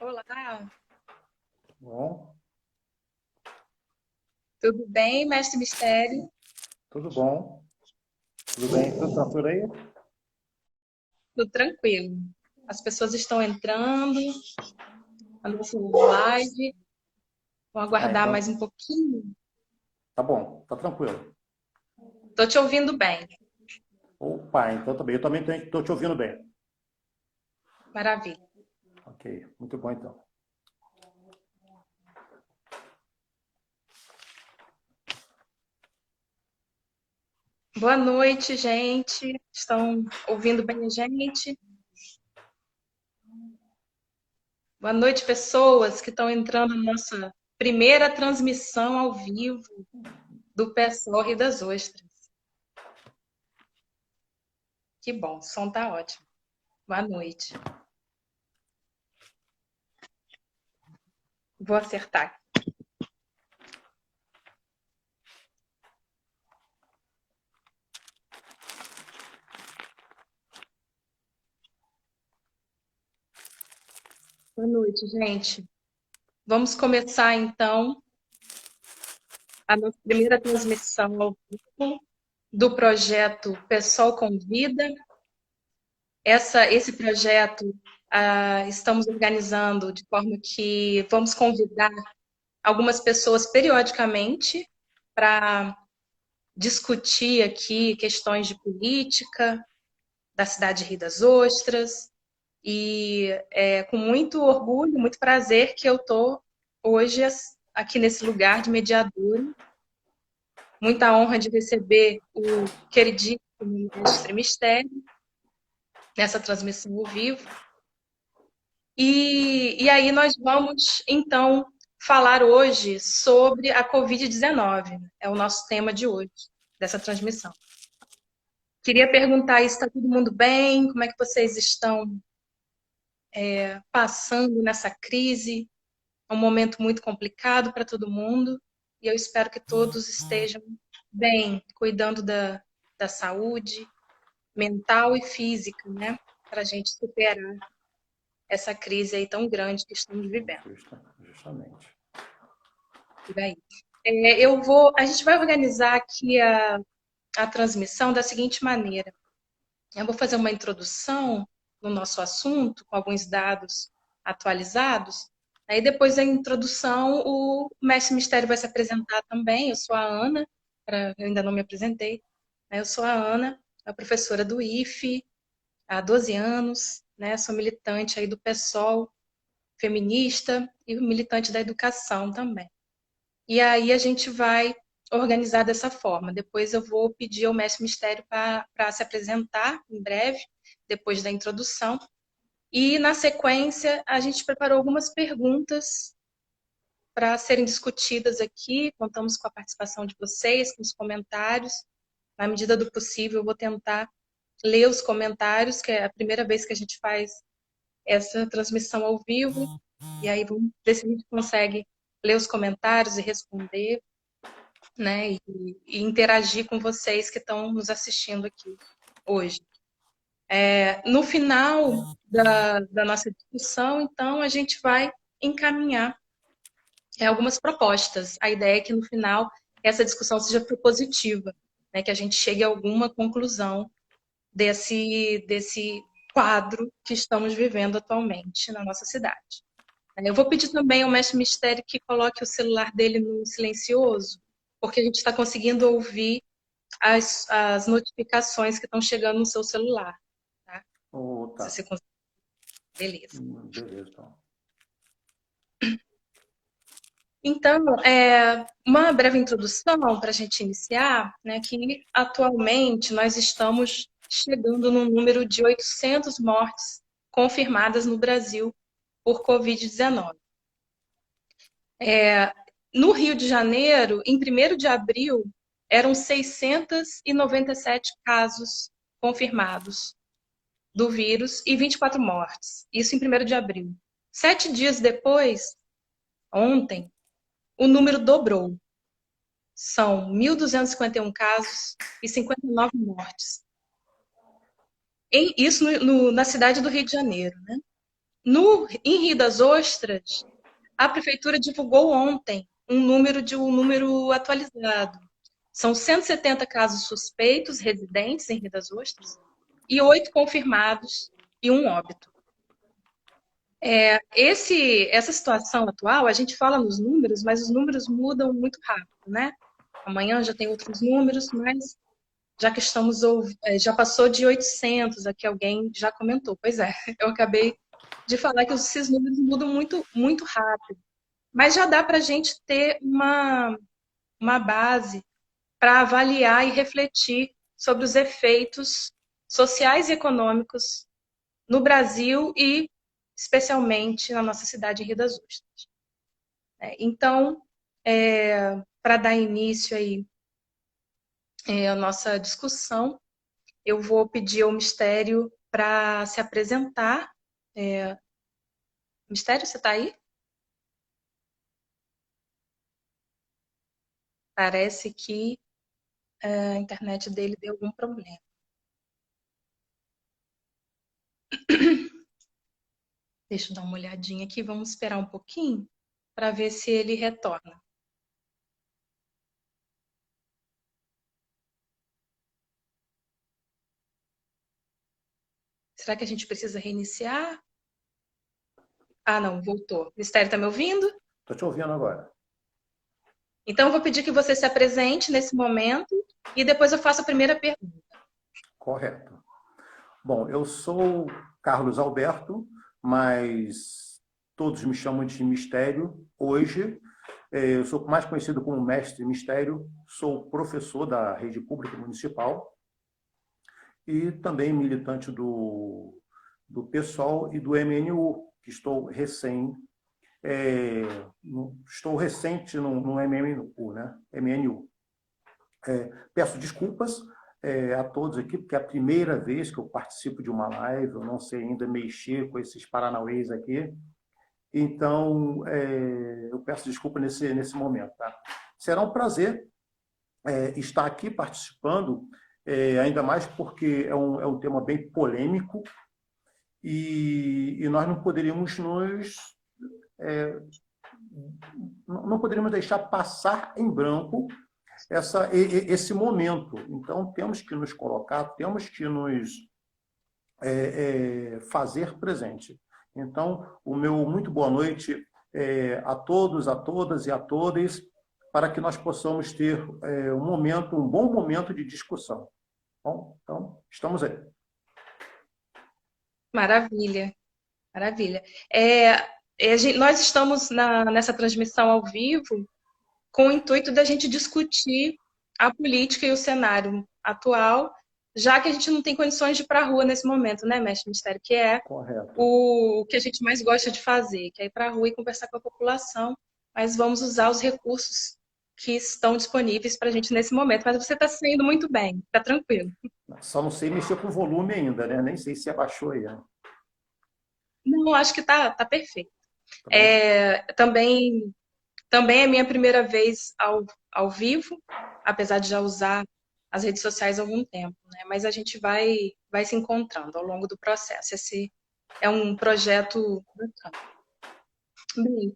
Olá, Bom, tudo bem, mestre Mistério? tudo bom? Tudo bem? Tudo tranquilo aí? Tudo tranquilo. As pessoas estão entrando na nossa live. Vou Ah, aguardar mais então, um pouquinho. tá bom, tá tranquilo. Estou te ouvindo bem. Opa, então também. Eu também estou te ouvindo bem. Maravilha. Ok, muito bom então. Boa noite, gente. Estão ouvindo bem a gente? Boa noite, pessoas que estão entrando na nossa primeira transmissão ao vivo do Pé Sorre das Ostras. Que bom, o som tá ótimo. Boa noite. Vou acertar. Boa noite, gente. Vamos começar então a nossa primeira transmissão ao vivo do projeto Pessoal Convida. Esse projeto estamos organizando de forma que vamos convidar algumas pessoas periodicamente para discutir aqui questões de política da cidade de Rio das Ostras. E é com muito orgulho, muito prazer que eu estou hoje aqui nesse lugar de mediadora. Muita honra de receber o queridíssimo Mestre Mistério nessa transmissão ao vivo. E aí nós vamos, então, falar hoje sobre a Covid-19. É o nosso tema de hoje, dessa transmissão. Queria perguntar se está todo mundo bem, como é que vocês estão passando nessa crise. É um momento muito complicado para todo mundo e eu espero que todos estejam bem, cuidando da saúde mental e física, né? Para a gente superar essa crise aí tão grande que estamos vivendo. Justamente. Por aí. A gente vai organizar aqui a transmissão da seguinte maneira. Eu vou fazer uma introdução no nosso assunto, com alguns dados atualizados. Aí, depois da introdução, o Mestre Mistério vai se apresentar também. Eu sou a Ana, eu ainda não me apresentei. Eu sou a Ana, a professora do IFE, há 12 anos, né? Sou militante aí do PSOL, feminista e militante da educação também. E aí a gente vai organizar dessa forma. Depois eu vou pedir ao Mestre Mistério para se apresentar em breve, depois da introdução. E, na sequência, a gente preparou algumas perguntas para serem discutidas aqui. Contamos com a participação de vocês, com os comentários. Na medida do possível, eu vou tentar ler os comentários, que é a primeira vez que a gente faz essa transmissão ao vivo. E aí vamos ver se a gente consegue ler os comentários e responder, né? E interagir com vocês que estão nos assistindo aqui hoje. No final da nossa discussão, então, a gente vai encaminhar algumas propostas. A ideia é que, no final, essa discussão seja propositiva, né? Que a gente chegue a alguma conclusão desse quadro que estamos vivendo atualmente na nossa cidade. Eu vou pedir também ao Mestre Mistério que coloque o celular dele no silencioso, porque a gente está conseguindo ouvir as notificações que estão chegando no seu celular. Tá? Oh, Se tá. você conseguir. Beleza. Beleza, então. Então, uma breve introdução para a gente iniciar, né, que atualmente nós estamos chegando no número de 800 mortes confirmadas no Brasil por Covid-19. No Rio de Janeiro, em 1º de abril, eram 697 casos confirmados do vírus e 24 mortes. Isso em 1º de abril. 7 dias depois, ontem, o número dobrou. São 1.251 casos e 59 mortes. Isso na cidade do Rio de Janeiro, né? Em Rio das Ostras, a prefeitura divulgou ontem um número atualizado. São 170 casos suspeitos residentes em Rio das Ostras e 8 confirmados e um óbito. Essa situação atual, a gente fala nos números, mas os números mudam muito rápido, né? Amanhã já tem outros números, mas já que já passou de 800, aqui alguém já comentou. Pois é, eu acabei de falar que esses números mudam muito, muito rápido. Mas já dá para a gente ter uma base para avaliar e refletir sobre os efeitos sociais e econômicos no Brasil e especialmente na nossa cidade de Rio das Ostras. Então, para dar início aí à nossa discussão, eu vou pedir ao Mistério para se apresentar. Mistério, você está aí? Parece que a internet dele deu algum problema. Deixa eu dar uma olhadinha aqui, vamos esperar um pouquinho para ver se ele retorna. Será que a gente precisa reiniciar? Ah, não, voltou. Mistério, está me ouvindo? Estou te ouvindo agora. Então, eu vou pedir que você se apresente nesse momento e depois eu faço a primeira pergunta. Correto. Bom, eu sou Carlos Alberto, mas todos me chamam de Mistério. Hoje, eu sou mais conhecido como Mestre Mistério, sou professor da rede pública municipal e também militante do PSOL e do MNU, que estou recente no MNU, né? MNU. Peço desculpas a todos aqui, porque é a primeira vez que eu participo de uma live, eu não sei ainda mexer com esses paranauês aqui, então eu peço desculpa nesse momento. Tá? Será um prazer estar aqui participando, ainda mais porque é um tema bem polêmico e nós não poderíamos não poderíamos deixar passar em branco esse momento. Então, temos que nos colocar, temos que nos fazer presente. Então, o meu muito boa noite a todos, a todas e a todas, para que nós possamos ter um bom momento de discussão. Bom, então, estamos aí. Maravilha, maravilha. Nós estamos nessa transmissão ao vivo com o intuito da gente discutir a política e o cenário atual, já que a gente não tem condições de ir para a rua nesse momento, né, Mestre Mistério? Que é Correto. o que a gente mais gosta de fazer, que é ir para a rua e conversar com a população, mas vamos usar os recursos que estão disponíveis para a gente nesse momento. Mas você está saindo muito bem, está tranquilo. Só não sei mexer com o volume ainda, né? Nem sei se abaixou aí. Né? Não, acho que está perfeito. Também é minha primeira vez ao vivo, apesar de já usar as redes sociais há algum tempo, né? Mas a gente vai se encontrando ao longo do processo. Esse é um projeto bacana. Bem,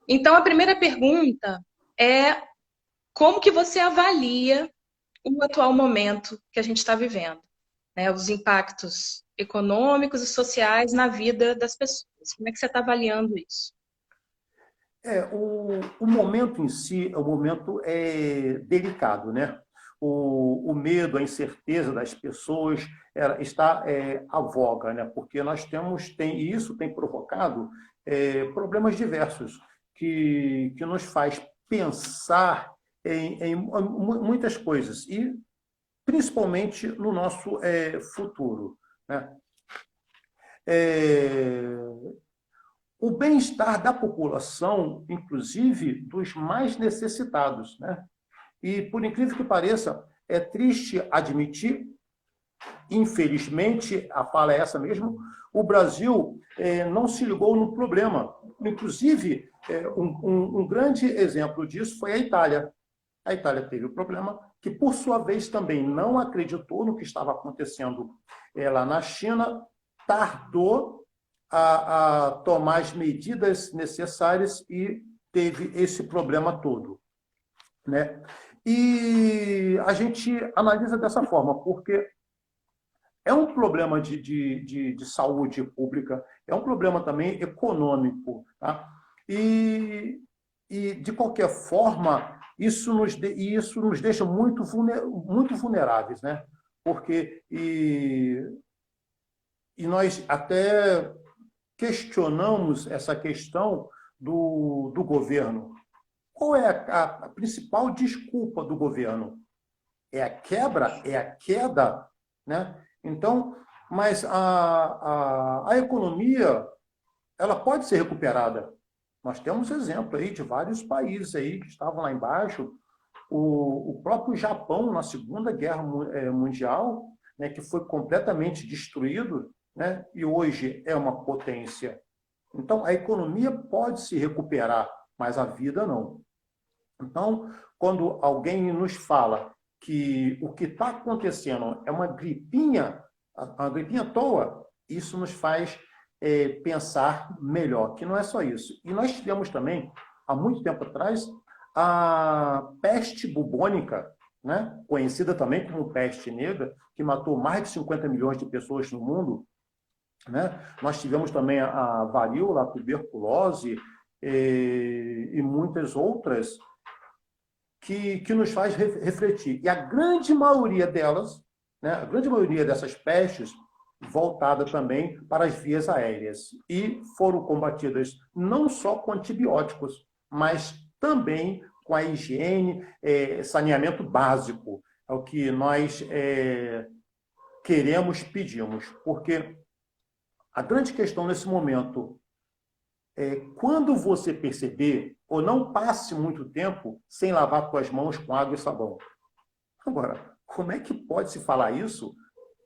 então a primeira pergunta é como que você avalia o atual momento que a gente está vivendo, né? Os impactos econômicos e sociais na vida das pessoas. Como é que você está avaliando isso? O momento em si é um momento delicado, né? O medo, a incerteza das pessoas está à voga, né? Porque e isso tem provocado problemas diversos que nos faz pensar em muitas coisas e principalmente no nosso futuro, né? O bem-estar da população, inclusive dos mais necessitados, né? E, por incrível que pareça, é triste admitir, infelizmente, a fala é essa mesmo, o Brasil não se ligou no problema. Inclusive, um grande exemplo disso foi a Itália. A Itália teve o problema que, por sua vez, também não acreditou no que estava acontecendo lá na China, tardou a tomar as medidas necessárias e teve esse problema todo, né? E a gente analisa dessa forma, porque é um problema de saúde pública, é um problema também econômico, tá? E de qualquer forma, isso nos deixa muito vulneráveis, né? Porque, e nós até questionamos essa questão do governo. Qual é a principal desculpa do governo? É a quebra? É a queda? Né? Então, mas a economia, ela pode ser recuperada. Nós temos exemplo aí de vários países aí que estavam lá embaixo. O próprio Japão, na Segunda Guerra Mundial, né, que foi completamente destruído, né, e hoje é uma potência. Então, a economia pode se recuperar, mas a vida não. Então, quando alguém nos fala que o que está acontecendo é uma gripinha à toa, isso nos faz pensar melhor, que não é só isso. E nós tivemos também, há muito tempo atrás, a peste bubônica, né? Conhecida também como peste negra, que matou mais de 50 milhões de pessoas no mundo. Né? Nós tivemos também a varíola, a tuberculose e muitas outras que nos faz refletir. E a grande maioria delas, né, a grande maioria dessas pestes, voltada também para as vias aéreas. E foram combatidas não só com antibióticos, mas também com a higiene, saneamento básico. É o que nós queremos, pedimos. Porque a grande questão nesse momento é quando você perceber, ou não passe muito tempo sem lavar suas mãos com água e sabão. Agora, como é que pode se falar isso,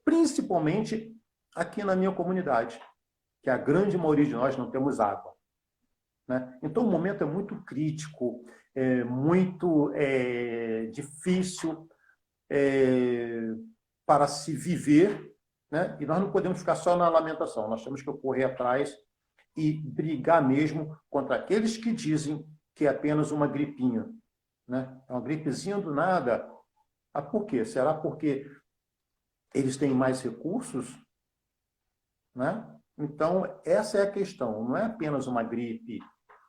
principalmente aqui na minha comunidade, que a grande maioria de nós não temos água, né? Então, o momento é muito crítico, é muito difícil para se viver, né? E nós não podemos ficar só na lamentação, nós temos que correr atrás e brigar mesmo contra aqueles que dizem que é apenas uma gripinha, né? É uma gripezinha do nada. Ah, por quê? Será porque eles têm mais recursos? Né? Então, essa é a questão. Não é apenas uma gripe,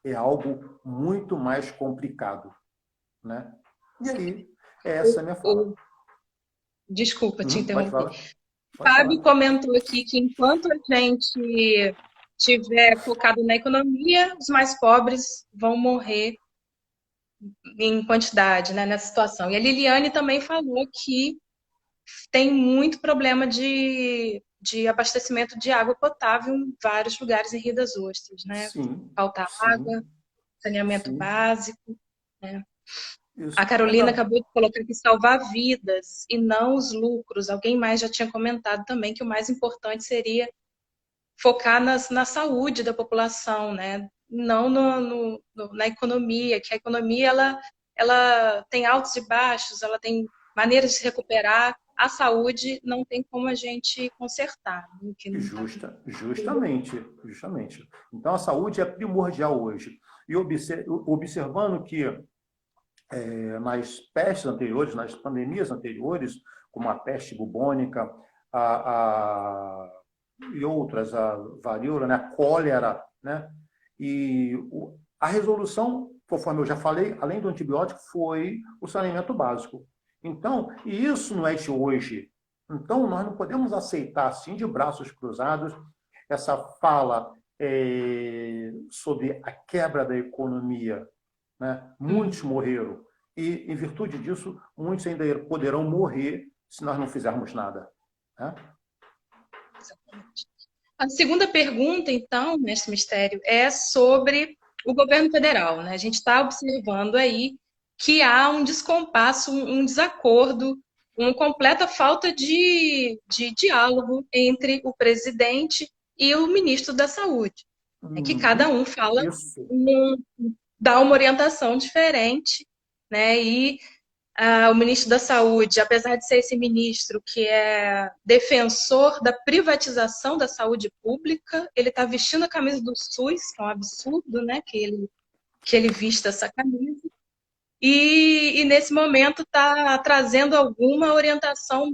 é algo muito mais complicado. Né? E aí, essa é a minha fala. Desculpa te Pode interromper. falar. Pode Fábio falar. comentou aqui que enquanto a gente estiver focado na economia, os mais pobres vão morrer em quantidade, né, nessa situação. E a Liliane também falou que tem muito problema de abastecimento de água potável em vários lugares em Rio das Ostras, né? Sim, Falta água, sim, saneamento sim. básico, né? A Isso. Carolina Agora, acabou de colocar que salvar vidas e não os lucros. Alguém mais já tinha comentado também que o mais importante seria focar na saúde da população, né? Não na economia, que a economia ela tem altos e baixos, ela tem maneiras de se recuperar. A saúde não tem como a gente consertar, né? Que não tá justamente. Então, a saúde é primordial hoje. E observando que nas pestes anteriores, nas pandemias anteriores, como a peste bubônica e outras, a varíola, né, a cólera, né, e a resolução, conforme eu já falei, além do antibiótico, foi o saneamento básico. Então, e isso não é de hoje. Então, nós não podemos aceitar, assim, de braços cruzados, essa fala sobre a quebra da economia. Né? Muitos morreram. E, em virtude disso, muitos ainda poderão morrer se nós não fizermos nada. Né? A segunda pergunta, então, mestre Mistério, é sobre o governo federal, né? A gente está observando aí que há um descompasso, um desacordo, uma completa falta de diálogo entre o presidente e o ministro da Saúde. É que cada um fala, Isso. dá uma orientação diferente, né? E o ministro da Saúde, apesar de ser esse ministro que é defensor da privatização da saúde pública, ele está vestindo a camisa do SUS, que é um absurdo, né, que ele vista essa camisa, e nesse momento está trazendo alguma orientação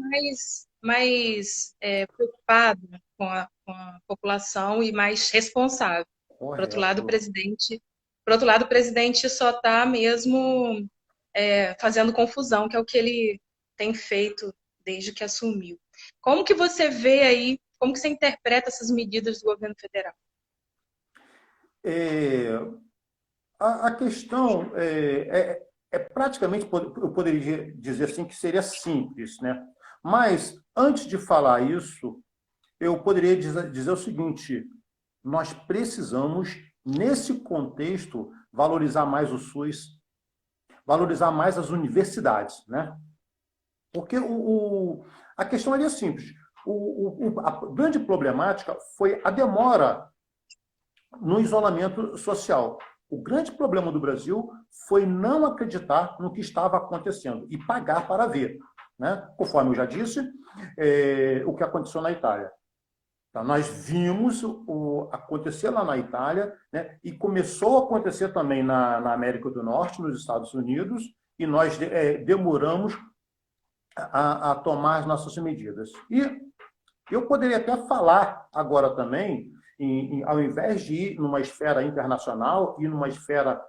mais preocupada com a população e mais responsável. Por outro lado, Correto. o presidente só está mesmo fazendo confusão, que é o que ele tem feito desde que assumiu. Como que você vê aí, como que você interpreta essas medidas do governo federal? É, a questão praticamente, eu poderia dizer assim, que seria simples, né? Mas, antes de falar isso, eu poderia dizer o seguinte: nós precisamos, nesse contexto, valorizar mais o SUS, valorizar mais as universidades, né? Porque a questão ali é simples. A grande problemática foi a demora no isolamento social. O grande problema do Brasil foi não acreditar no que estava acontecendo e pagar para ver, né? Conforme eu já disse, o que aconteceu na Itália. Então, nós vimos acontecer lá na Itália, né? E começou a acontecer também na América do Norte, nos Estados Unidos, e nós demoramos a tomar as nossas medidas. E eu poderia até falar agora também, ao invés de ir numa esfera internacional e numa esfera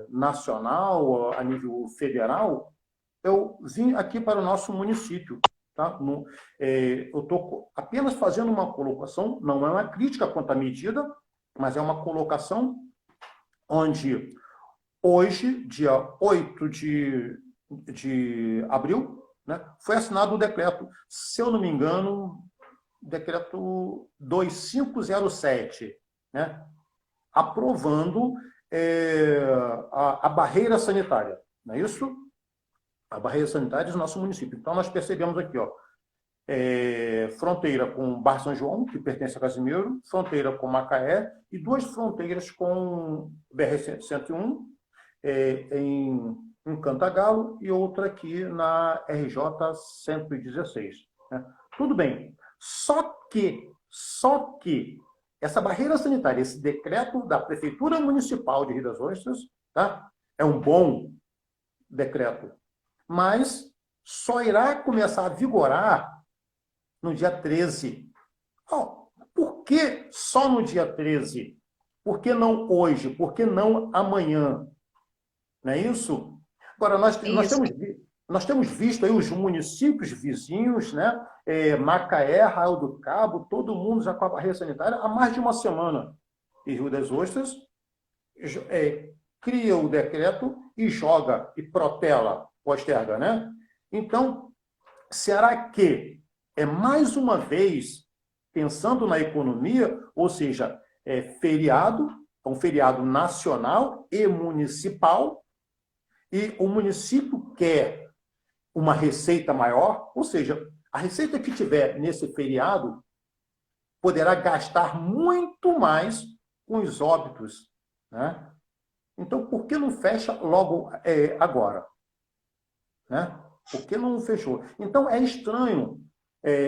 nacional, a nível federal, eu vim aqui para o nosso município. Tá? Eu estou apenas fazendo uma colocação, não é uma crítica quanto à medida, mas é uma colocação onde hoje, dia 8 de abril, né, foi assinado o decreto, se eu não me engano, decreto 2507, né, aprovando a barreira sanitária, não é isso? A barreira sanitária do nosso município. Então, nós percebemos aqui, ó, fronteira com Barra São João, que pertence a Casimiro, fronteira com Macaé e duas fronteiras com BR-101, em Cantagalo e outra aqui na RJ-116. Né? Tudo bem. Só que essa barreira sanitária, esse decreto da Prefeitura Municipal de Rio das Ostras, tá? É um bom decreto, mas só irá começar a vigorar no dia 13. Oh, por que só no dia 13? Por que não hoje? Por que não amanhã? Não é isso? Agora, Isso. nós temos visto aí os municípios vizinhos, né? Macaé, Arraial do Cabo, todo mundo já com a barreira sanitária há mais de uma semana. E Rio das Ostras cria o decreto e joga, e protela, posterga, né? Então, será que mais uma vez, pensando na economia, ou seja, feriado, um feriado nacional e municipal, e o município quer uma receita maior, ou seja, a receita que tiver nesse feriado poderá gastar muito mais com os óbitos, né? Então, por que não fecha logo agora? Né? Por que não fechou? Então, é estranho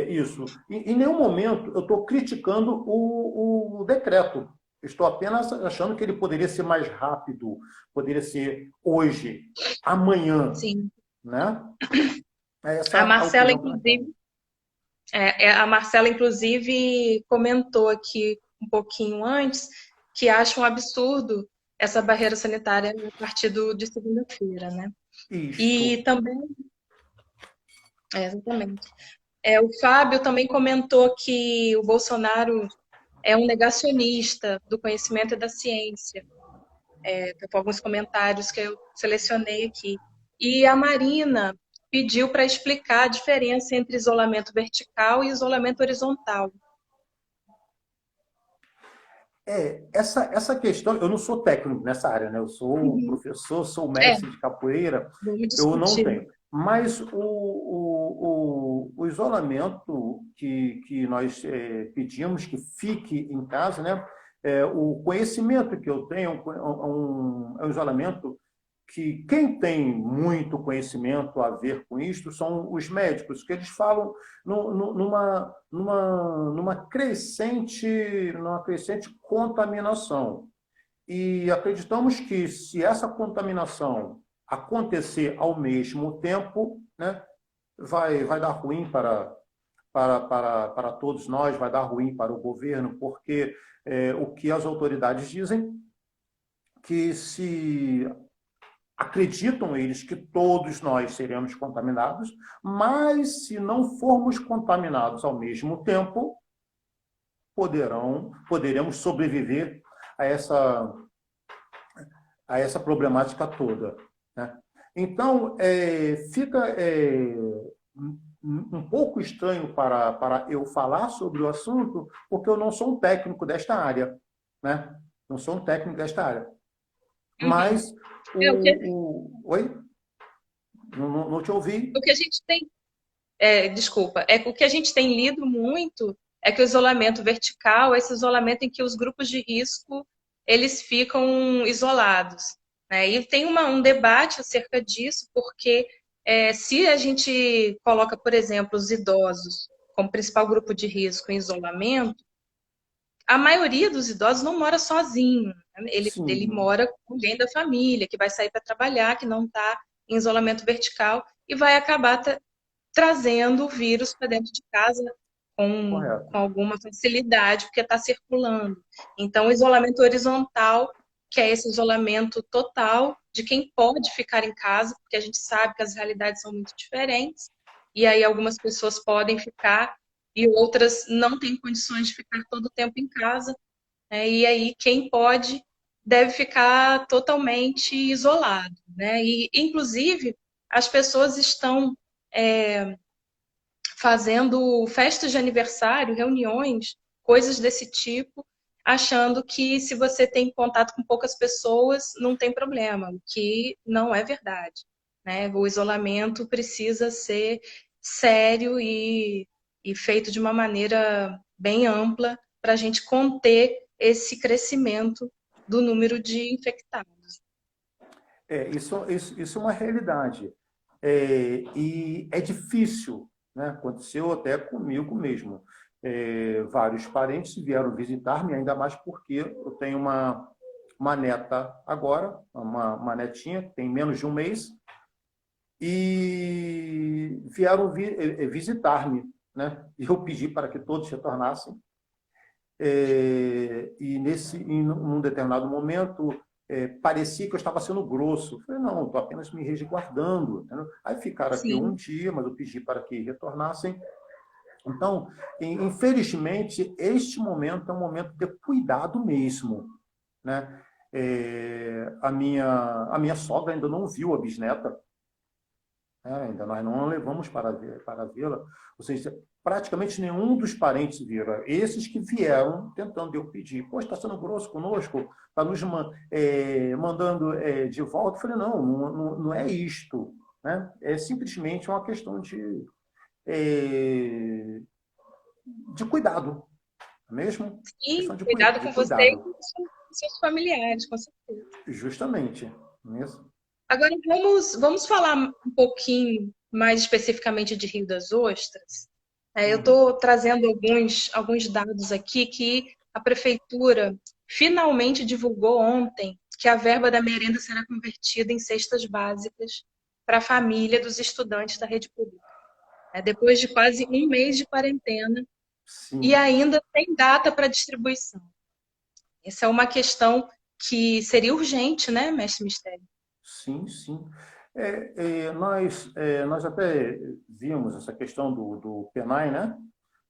isso. Em nenhum momento eu estou criticando o decreto. Estou apenas achando que ele poderia ser mais rápido, poderia ser hoje, amanhã. Sim. Né? Essa A é a Marcela, opinião que nós temos. inclusive, a Marcela, inclusive, comentou aqui um pouquinho antes que acha um absurdo essa barreira sanitária a partir de segunda-feira, né? Isto. E também, exatamente. O Fábio também comentou que o Bolsonaro é um negacionista do conhecimento e da ciência, com alguns comentários que eu selecionei aqui. E a Marina pediu para explicar a diferença entre isolamento vertical e isolamento horizontal. Essa questão, eu não sou técnico nessa área, né? Eu sou Uhum. professor, sou mestre de capoeira, Vamos eu não discutir. tenho. Mas o isolamento que nós pedimos que fique em casa, né? O conhecimento que eu tenho é um isolamento que quem tem muito conhecimento a ver com isto são os médicos, que eles falam numa crescente contaminação. E acreditamos que se essa contaminação acontecer ao mesmo tempo, né, vai dar ruim para todos nós, vai dar ruim para o governo, porque o que as autoridades dizem, que se acreditam eles que todos nós seremos contaminados, mas se não formos contaminados ao mesmo tempo, poderemos sobreviver a essa problemática toda, né? Então, fica um pouco estranho para eu falar sobre o assunto, porque eu não sou um técnico desta área, né? Não sou um técnico desta área. Mas oi? Não te ouvi. O que a gente tem, desculpa, o que a gente tem lido muito é que o isolamento vertical é esse isolamento em que os grupos de risco eles ficam isolados, né? E tem um debate acerca disso, porque se a gente coloca, por exemplo, os idosos como principal grupo de risco em isolamento, a maioria dos idosos não mora sozinho, né? Ele mora com alguém da família, que vai sair para trabalhar, que não está em isolamento vertical, e vai acabar trazendo o vírus para dentro de casa com alguma facilidade, porque está circulando. Então, o isolamento horizontal, que é esse isolamento total de quem pode ficar em casa, porque a gente sabe que as realidades são muito diferentes, e aí algumas pessoas podem ficar e outras não têm condições de ficar todo o tempo em casa, né? E aí quem pode deve ficar totalmente isolado, né? E, inclusive, as pessoas estão fazendo festas de aniversário, reuniões, coisas desse tipo, achando que se você tem contato com poucas pessoas, não tem problema, o que não é verdade, né? O isolamento precisa ser sério e feito de uma maneira bem ampla para a gente conter esse crescimento do número de infectados. Isso é uma realidade. E é difícil, né? Aconteceu até comigo mesmo. Vários parentes vieram visitar-me, ainda mais porque eu tenho uma neta agora, uma netinha, que tem menos de um mês, e vieram visitar-me, né? E eu pedi para que todos retornassem. Em um determinado momento, parecia que eu estava sendo grosso. Eu falei, não, estou apenas me resguardando. Entendeu? Aí ficaram aqui um dia, mas eu pedi para que retornassem. Então, infelizmente, este momento é um momento de cuidado mesmo, né? A minha sogra ainda não viu a bisneta, ainda nós não a levamos para vê-la. Ou seja, praticamente nenhum dos parentes viram. Esses que vieram tentando eu pedir. Poxa, está sendo grosso conosco? Está nos mandando de volta? Eu falei, não é isto, né? É simplesmente uma questão de cuidado, não é mesmo? Sim, cuidado com você e com seus familiares, com certeza. Justamente, não é isso? Agora vamos falar um pouquinho mais especificamente de Rio das Ostras. Eu estou trazendo alguns dados aqui que a prefeitura finalmente divulgou ontem que a verba da merenda será convertida em cestas básicas para a família dos estudantes da rede pública. Depois de quase um mês de quarentena, sim, e ainda tem data para distribuição. Essa é uma questão que seria urgente, né, mestre Mistério? Sim, sim. Nós até vimos essa questão do PENAE, né?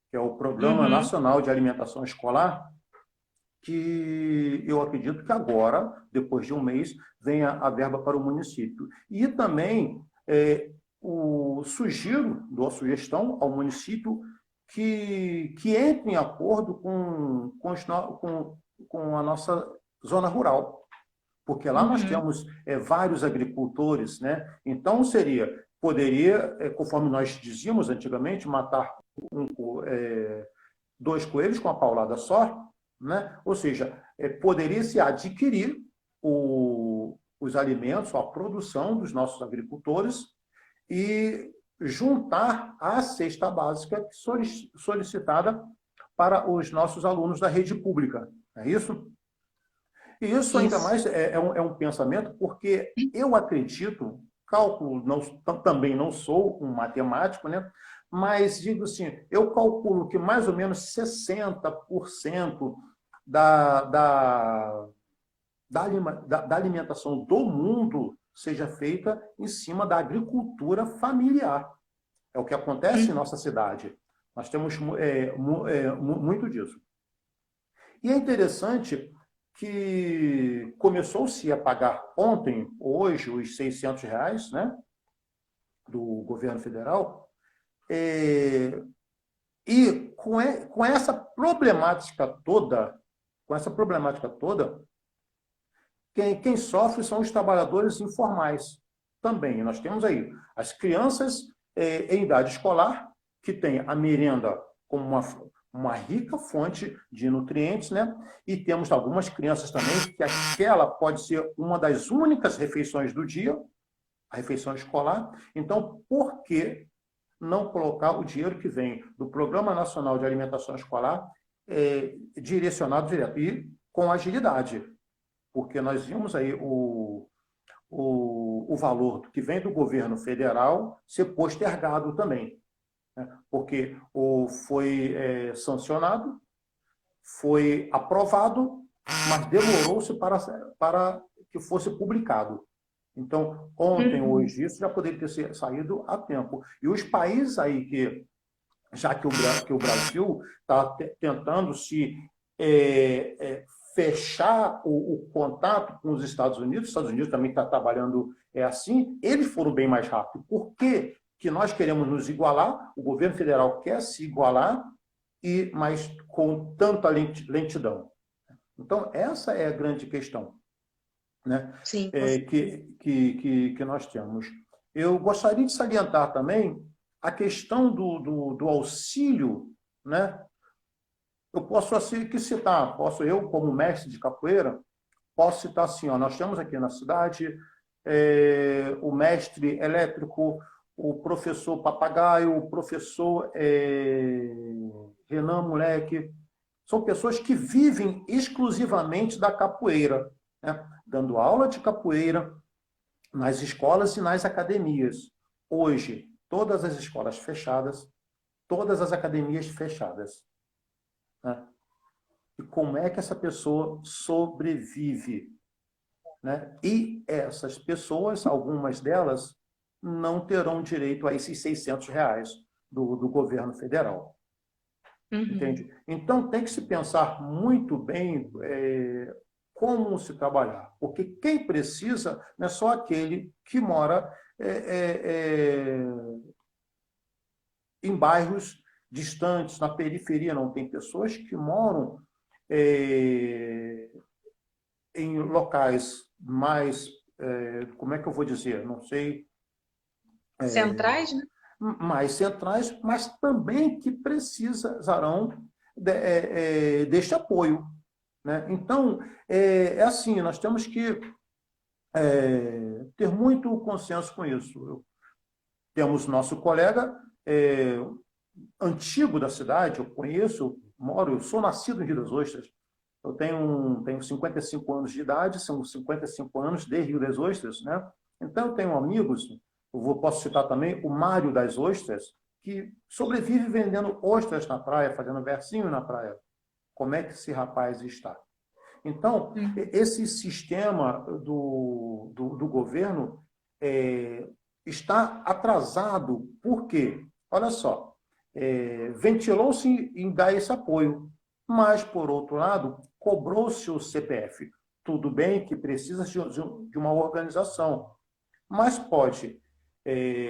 Que é o Programa Nacional de Alimentação Escolar, que eu acredito que agora, depois de um mês, venha a verba para o município. E também dou a sugestão ao município que entre em acordo com a nossa zona rural, porque lá nós temos vários agricultores, né? Então poderia, conforme nós dizíamos antigamente, matar dois coelhos com a paulada só, né? Ou seja, poderia se adquirir os os alimentos, a produção dos nossos agricultores e juntar à cesta básica solicitada para os nossos alunos da rede pública. É isso? E isso ainda Isso. mais é um pensamento, porque eu acredito, cálculo, também não sou um matemático, né? Mas digo assim, eu calculo que mais ou menos 60% da, da, da alimentação do mundo seja feita em cima da agricultura familiar. É o que acontece em nossa cidade. Nós temos muito disso. E é interessante que começou-se a pagar ontem, hoje, os R$ 600, né, do governo federal, e com essa problemática toda, quem sofre são os trabalhadores informais também. Nós temos aí as crianças em idade escolar, que tem a merenda como uma rica fonte de nutrientes, né? E temos algumas crianças também que aquela pode ser uma das únicas refeições do dia, a refeição escolar. Então, por que não colocar o dinheiro que vem do Programa Nacional de Alimentação Escolar direcionado direto e com agilidade? Porque nós vimos aí o valor que vem do governo federal ser postergado também, né? Porque foi sancionado, foi aprovado, mas demorou-se para que fosse publicado. Então, ontem, hoje, isso já poderia ter saído a tempo. E os países aí já que o Brasil está tentando se fechar o contato com os Estados Unidos também está trabalhando assim, eles foram bem mais rápido. Por que que nós queremos nos igualar? O governo federal quer se igualar, mas com tanta lentidão. Então, essa é a grande questão, né? Sim. Que nós temos. Eu gostaria de salientar também a questão do auxílio, né? Eu posso assim que citar, eu como mestre de capoeira, posso citar assim, ó, nós temos aqui na cidade o mestre elétrico, o professor Papagaio, o professor Renan Moleque, são pessoas que vivem exclusivamente da capoeira, né? Dando aula de capoeira nas escolas e nas academias. Hoje, todas as escolas fechadas, todas as academias fechadas, né? E como é que essa pessoa sobrevive, né? E essas pessoas, algumas delas, não terão direito a esses R$ 600 do governo federal. Entende? Então, tem que se pensar muito bem como se trabalhar. Porque quem precisa não é só aquele que mora em bairros distantes, na periferia. Não, tem pessoas que moram em locais mais, como é que eu vou dizer? Não sei. Centrais, né? Mais centrais, mas também que precisarão deste apoio, né? Então, assim, nós temos que ter muito consenso com isso. Temos nosso colega antigo da cidade, eu conheço, eu sou nascido em Rio das Ostras, eu tenho 55 anos de idade, são 55 anos de Rio das Ostras, né? Então, eu tenho amigos, posso citar também o Mário das Ostras, que sobrevive vendendo ostras na praia, fazendo versinho na praia. Como é que esse rapaz está? Então, esse sistema do governo está atrasado. Por quê? Olha só, ventilou-se em dar esse apoio, mas, por outro lado, cobrou-se o CPF. Tudo bem que precisa de uma organização, mas pode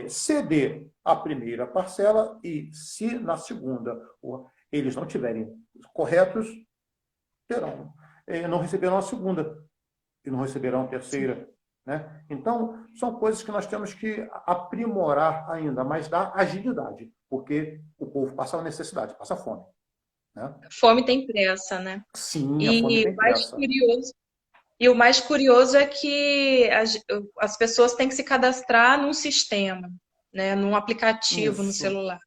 ceder a primeira parcela e, se na segunda eles não tiverem corretos, não receberão a segunda e não receberão a terceira, né? Então, são coisas que nós temos que aprimorar ainda, mas dar agilidade, porque o povo passa necessidade, passa fome, né? Fome tem pressa, né? Sim, a fome E tem mais pressa. curioso E o mais curioso é que as pessoas têm que se cadastrar num sistema, né, num aplicativo no Isso, celular.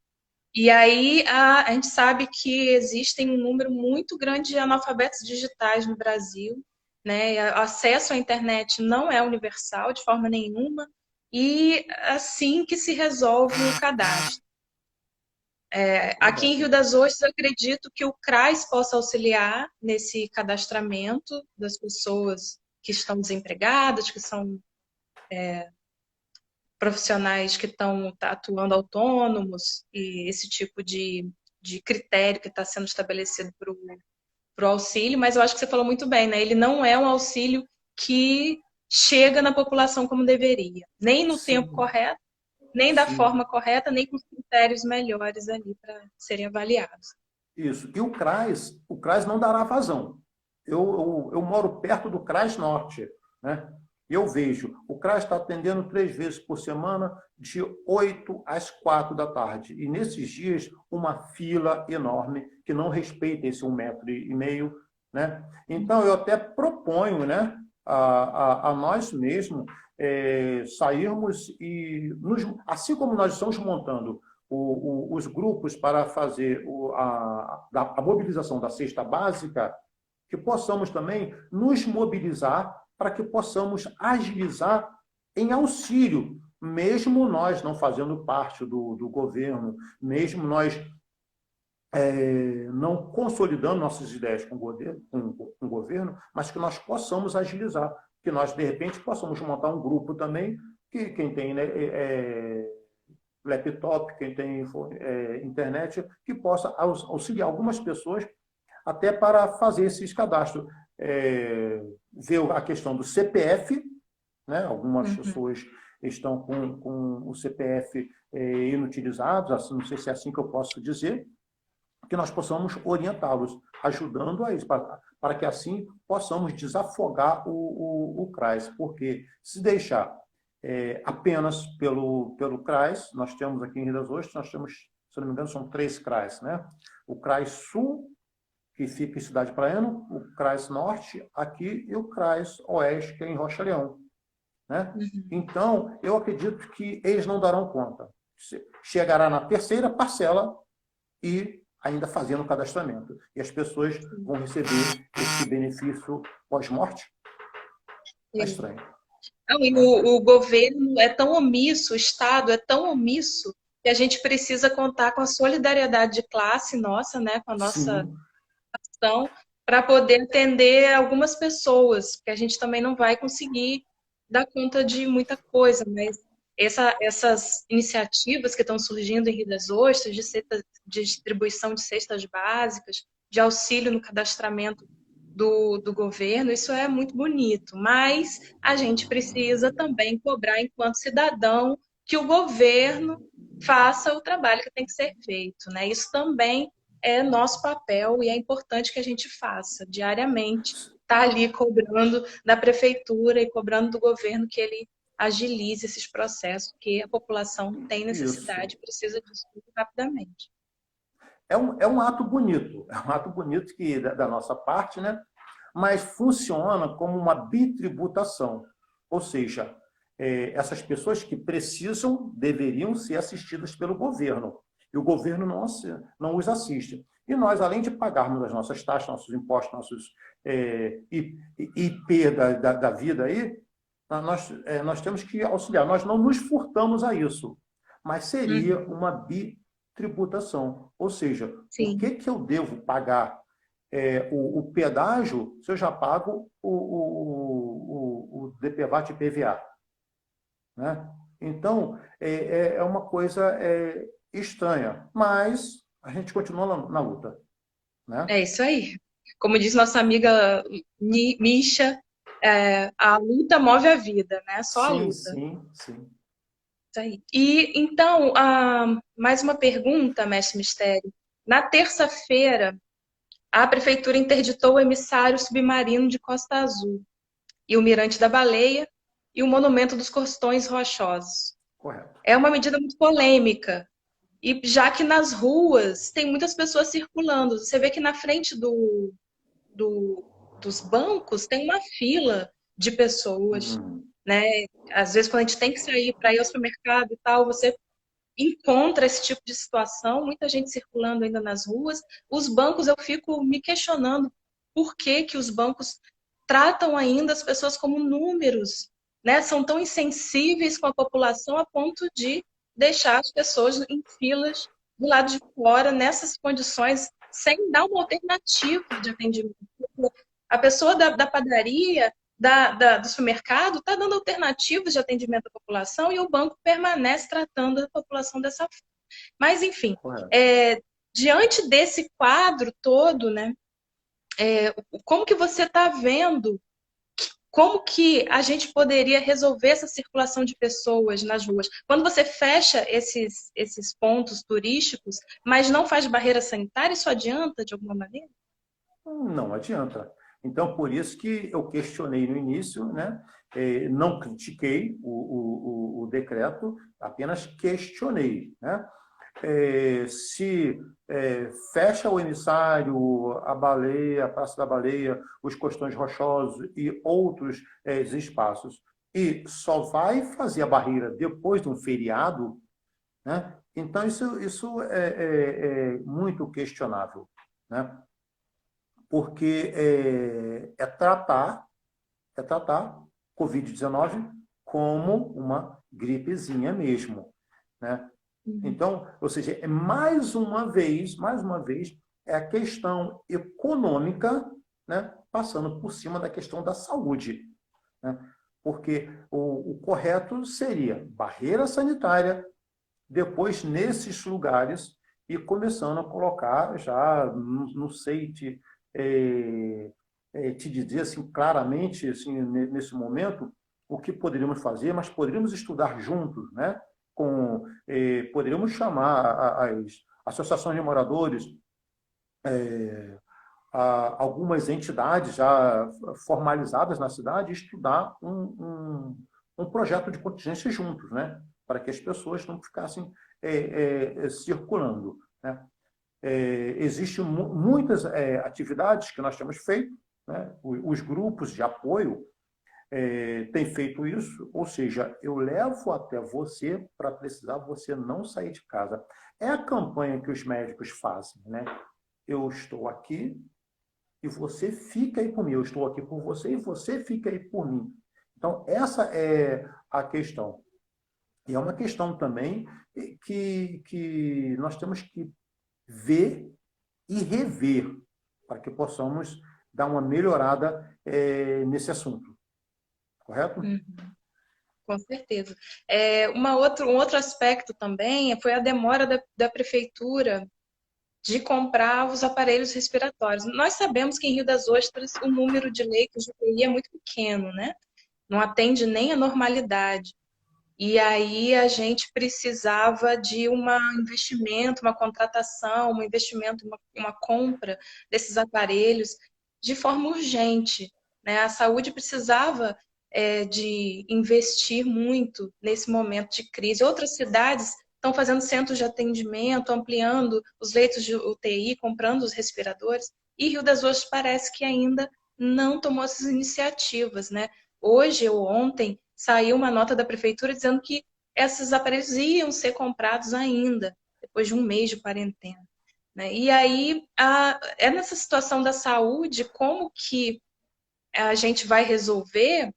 E aí a gente sabe que existem um número muito grande de analfabetos digitais no Brasil, né? E acesso à internet não é universal de forma nenhuma, e assim que se resolve o cadastro. Aqui em verdade. Rio das Ostras, eu acredito que o CRAS possa auxiliar nesse cadastramento das pessoas que estão desempregadas, que são profissionais que estão atuando autônomos, e esse tipo de critério que está sendo estabelecido para o auxílio, mas eu acho que você falou muito bem, né? Ele não é um auxílio que chega na população como deveria, nem no tempo Sim, correto, nem da sim. forma correta, nem com os critérios melhores ali para serem avaliados. Isso. E o CRAS não dará vazão. Eu moro perto do CRAS Norte, né? Eu vejo, o CRAS está atendendo 3 vezes por semana, de 8 às 4 da tarde. E nesses dias, uma fila enorme, que não respeita esse 1,5 metro, né? Então, eu até proponho, né, a nós mesmos sairmos e, assim como nós estamos montando os grupos para fazer a mobilização da cesta básica, que possamos também nos mobilizar para que possamos agilizar em auxílio, mesmo nós não fazendo parte do governo, mesmo nós não consolidando nossas ideias com o governo, mas que nós possamos agilizar, que nós, de repente, possamos montar um grupo também, que quem tem, né, laptop, quem tem internet, que possa auxiliar algumas pessoas até para fazer esses cadastros. Ver a questão do CPF, né? Algumas Uhum. pessoas estão com o CPF inutilizado, assim, não sei se é assim que eu posso dizer, que nós possamos orientá-los, ajudando a isso, para que assim possamos desafogar o CRAS, porque se deixar apenas pelo CRAS, nós temos aqui em Rio das Ostras, nós temos, se não me engano, são 3 CRAS, né? O CRAS Sul, que fica em Cidade Praiana, o CRAS Norte aqui e o CRAS Oeste, que é em Rocha Leão, né? Uhum. Então, eu acredito que eles não darão conta. Chegará na terceira parcela e ainda fazendo o cadastramento. E as pessoas vão receber esse benefício pós-morte? Está Sim. estranho. Não, e Né? o governo é tão omisso, o Estado é tão omisso, que a gente precisa contar com a solidariedade de classe nossa, né, com a nossa Sim, ação, para poder atender algumas pessoas, porque a gente também não vai conseguir dar conta de muita coisa, mas essas iniciativas que estão surgindo em Rio das Ostras, de distribuição de cestas básicas, de auxílio no cadastramento do governo, isso é muito bonito, mas a gente precisa também cobrar, enquanto cidadão, que o governo faça o trabalho que tem que ser feito, né? Isso também é nosso papel e é importante que a gente faça diariamente, tá ali cobrando da prefeitura e cobrando do governo que ele agilize esses processos, que a população tem isso. necessidade, precisa disso muito rapidamente. É um ato bonito, é um ato bonito que da nossa parte, né? Mas funciona como uma bitributação, ou seja, essas pessoas que precisam deveriam ser assistidas pelo governo, e o governo não os assiste. E nós, além de pagarmos as nossas taxas, nossos impostos, nossos IP da vida aí, nós temos que auxiliar. Nós não nos furtamos a isso, mas seria Uhum. uma bitributação. Ou seja, o Sim, que, que eu devo pagar o pedágio se eu já pago o DPVAT e PVA? Né? Então, é uma coisa estranha, mas a gente continua na luta. Né? é isso aí. Como diz nossa amiga Misha, a luta move a vida, né? Só a Sim, luta. sim, sim. Isso aí. E então, mais uma pergunta, mestre Mistério. Na terça-feira, a prefeitura interditou o emissário submarino de Costa Azul e o Mirante da Baleia e o Monumento dos Costões Rochosos. Correto. É uma medida muito polêmica. E já que nas ruas tem muitas pessoas circulando, você vê que na frente do dos bancos, tem uma fila de pessoas, né? Às vezes, quando a gente tem que sair para ir ao supermercado e tal, você encontra esse tipo de situação, muita gente circulando ainda nas ruas. Os bancos, eu fico me questionando por que que os bancos tratam ainda as pessoas como números, né? São tão insensíveis com a população a ponto de deixar as pessoas em filas do lado de fora, nessas condições, sem dar uma alternativa de atendimento. A pessoa da padaria, do supermercado está dando alternativas de atendimento à população e o banco permanece tratando a população dessa forma. Mas, enfim, diante desse quadro todo, né, como que você está vendo como que a gente poderia resolver essa circulação de pessoas nas ruas? Quando você fecha esses pontos turísticos, mas não faz barreira sanitária, isso adianta de alguma maneira? Não adianta. Então, por isso que eu questionei no início, né? Não critiquei o decreto, apenas questionei, né? Se fecha o emissário, a Baleia, a Praça da Baleia, os Costões Rochosos e outros espaços, e só vai fazer a barreira depois de um feriado, né? Então, isso é muito questionável, né? Porque é tratar Covid-19 como uma gripezinha mesmo, né? Então, ou seja, mais uma vez, é a questão econômica, né, passando por cima da questão da saúde, né? Porque o correto seria barreira sanitária, depois nesses lugares e começando a colocar já, não sei te dizer assim claramente assim, nesse momento o que poderíamos fazer, mas poderíamos estudar juntos, né? Poderíamos chamar as associações de moradores, algumas entidades já formalizadas na cidade e estudar um projeto de contingência juntos, né? Para que as pessoas não ficassem circulando, né? Existem muitas atividades que nós temos feito, né? Os grupos de apoio têm feito isso, ou seja, eu levo até você para precisar você não sair de casa. É a campanha que os médicos fazem, né? Eu estou aqui e você fica aí por mim. Eu estou aqui por você e você fica aí por mim. Então, essa é a questão. E é uma questão também que nós temos que ver e rever para que possamos dar uma melhorada nesse assunto. Correto? Com certeza. Um outro aspecto também foi a demora da prefeitura de comprar os aparelhos respiratórios. Nós sabemos que em Rio das Ostras o número de leitos de UTI é muito pequeno, né? Não atende nem a normalidade. E aí a gente precisava de um investimento, uma contratação, um investimento, uma compra desses aparelhos de forma urgente, né? A saúde precisava de investir muito nesse momento de crise. Outras cidades estão fazendo centros de atendimento, ampliando os leitos de UTI, comprando os respiradores, e Rio das Ostras parece que ainda não tomou essas iniciativas, né? Hoje ou ontem saiu uma nota da prefeitura dizendo que esses aparelhos iam ser comprados ainda, depois de um mês de quarentena, né? E aí, é nessa situação da saúde, como que a gente vai resolver?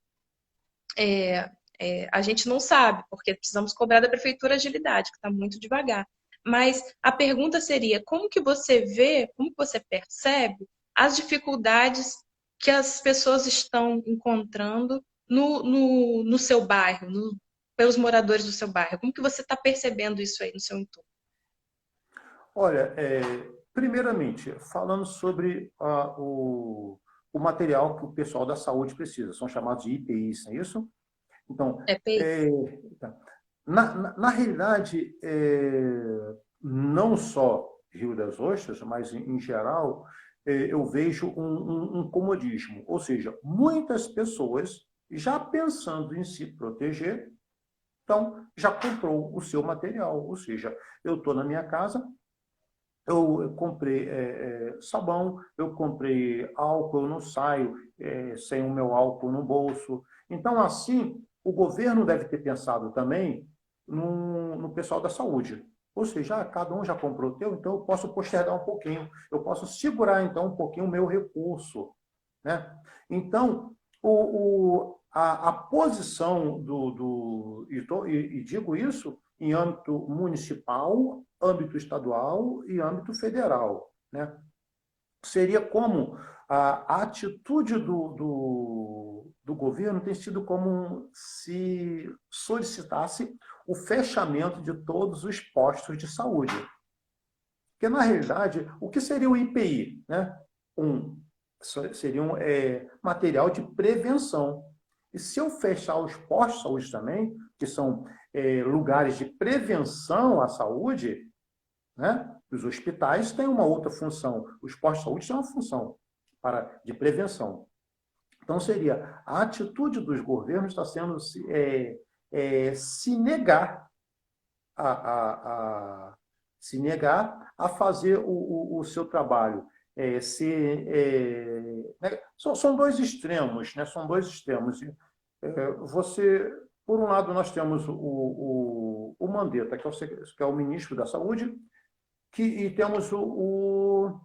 A gente não sabe, porque precisamos cobrar da prefeitura agilidade, que está muito devagar. Mas a pergunta seria, como que você vê, como que você percebe as dificuldades que as pessoas estão encontrando no seu bairro, pelos moradores do seu bairro? Como que você está percebendo isso aí no seu entorno? Olha, primeiramente, falando sobre o material que o pessoal da saúde precisa, são chamados de IPIs, não é isso? Então, PI? tá. Na realidade, não só Rio das Ostras, mas em geral, eu vejo um comodismo. Ou seja, muitas pessoas já pensando em se proteger, então já comprou o seu material. Ou seja, eu estou na minha casa, eu comprei sabão, eu comprei álcool, eu não saio sem o meu álcool no bolso. Então, assim, o governo deve ter pensado também no pessoal da saúde. Ou seja, cada um já comprou o teu, então eu posso postergar um pouquinho, eu posso segurar, então, um pouquinho o meu recurso. Né? Então, a posição e digo isso em âmbito municipal, âmbito estadual e âmbito federal. Né? Seria como a atitude do governo tem sido como se solicitasse o fechamento de todos os postos de saúde. Porque, na realidade, o que seria o IPI? Né? Seria um material de prevenção. E se eu fechar os postos de saúde também, que são lugares de prevenção à saúde, né? Os hospitais têm uma outra função, os postos de saúde têm uma função de prevenção. Então, seria a atitude dos governos está sendo se negar se negar a fazer o seu trabalho. Né? São dois extremos, né? São dois extremos. Por um lado, nós temos o Mandetta, que é o ministro da Saúde, e temos o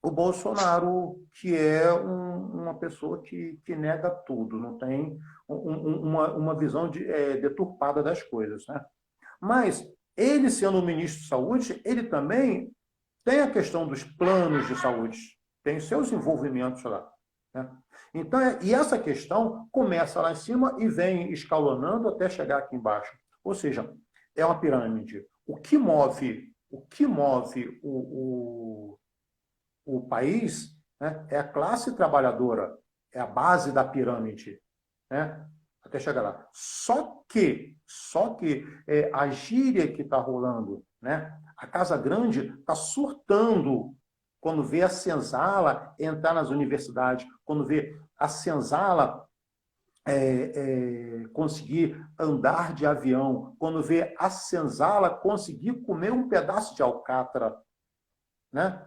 Bolsonaro, que é uma pessoa que nega tudo, não tem uma visão deturpada das coisas. Né? Mas ele, sendo o ministro de Saúde, ele também tem a questão dos planos de saúde, tem seus envolvimentos lá. Né? Então, e essa questão começa lá em cima e vem escalonando até chegar aqui embaixo. Ou seja, é uma pirâmide. O que move o país, né, é a classe trabalhadora, é a base da pirâmide. Né? Até chegar lá. Só que a gíria que está rolando, né? A Casa Grande está surtando quando vê a senzala entrar nas universidades, quando vê a senzala conseguir andar de avião, quando vê a senzala conseguir comer um pedaço de alcatra. Né?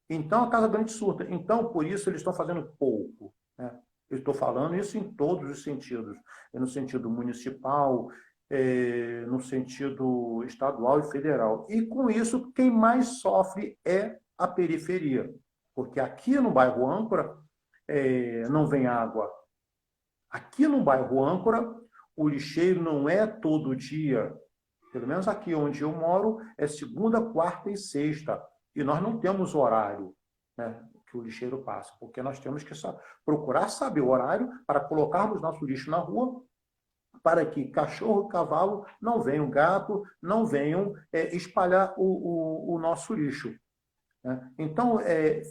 Então, a Casa Grande surta. Então, por isso, eles estão fazendo pouco. Né? Eu estou falando isso em todos os sentidos. No sentido municipal, no sentido estadual e federal. E, com isso, quem mais sofre é a periferia. Porque aqui no bairro Âncora não vem água. Aqui no bairro Âncora, o lixeiro não é todo dia. Pelo menos aqui onde eu moro, é segunda, quarta e sexta. E nós não temos horário, né, que o lixeiro passa, porque nós temos que procurar saber o horário para colocarmos nosso lixo na rua, para que cachorro e cavalo não venham, gato, não venham espalhar o nosso lixo. Né? Então,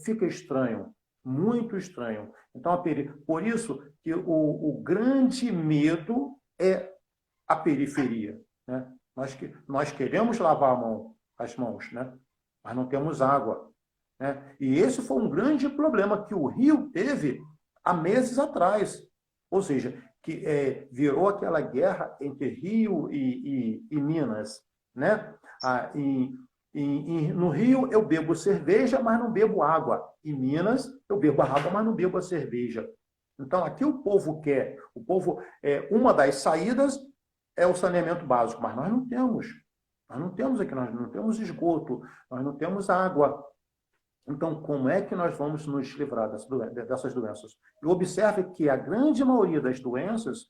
fica estranho, muito estranho. Então, por isso que o grande medo é a periferia. Né? Nós queremos lavar as mãos, né? Mas não temos água. Né? E esse foi um grande problema que o Rio teve há meses atrás. Ou seja, que virou aquela guerra entre Rio e Minas. Né? No Rio eu bebo cerveja, mas não bebo água. Em Minas eu bebo a água, mas não bebo a cerveja. Então aqui o povo quer, uma das saídas é o saneamento básico, mas nós não temos. Nós não temos aqui, nós não temos esgoto, nós não temos água. Então, como é que nós vamos nos livrar dessas doenças? E observe que a grande maioria das doenças,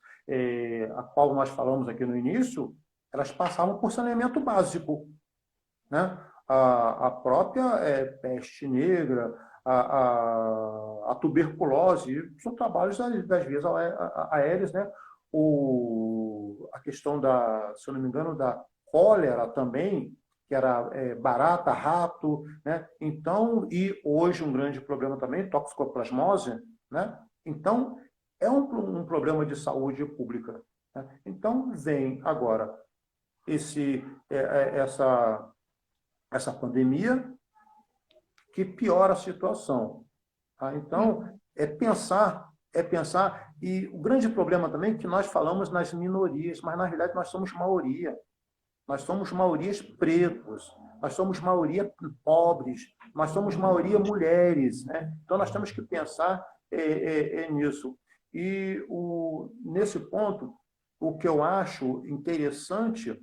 a qual nós falamos aqui no início, elas passavam por saneamento básico. Né? A própria peste negra, a tuberculose, são trabalhos das vias aéreas, né? A questão se eu não me engano, da cólera também, que era barata, rato, né? Então, e hoje um grande problema também, toxoplasmose, né? Então, é um problema de saúde pública. Né? Então, vem agora essa pandemia que piora a situação. Tá? Então, é pensar, e o grande problema também é que nós falamos nas minorias, mas na realidade nós somos maioria. nós somos maiorias pretos, nós somos maioria pobres, nós somos maioria mulheres, né? Então, nós temos que pensar nisso. E nesse ponto, o que eu acho interessante,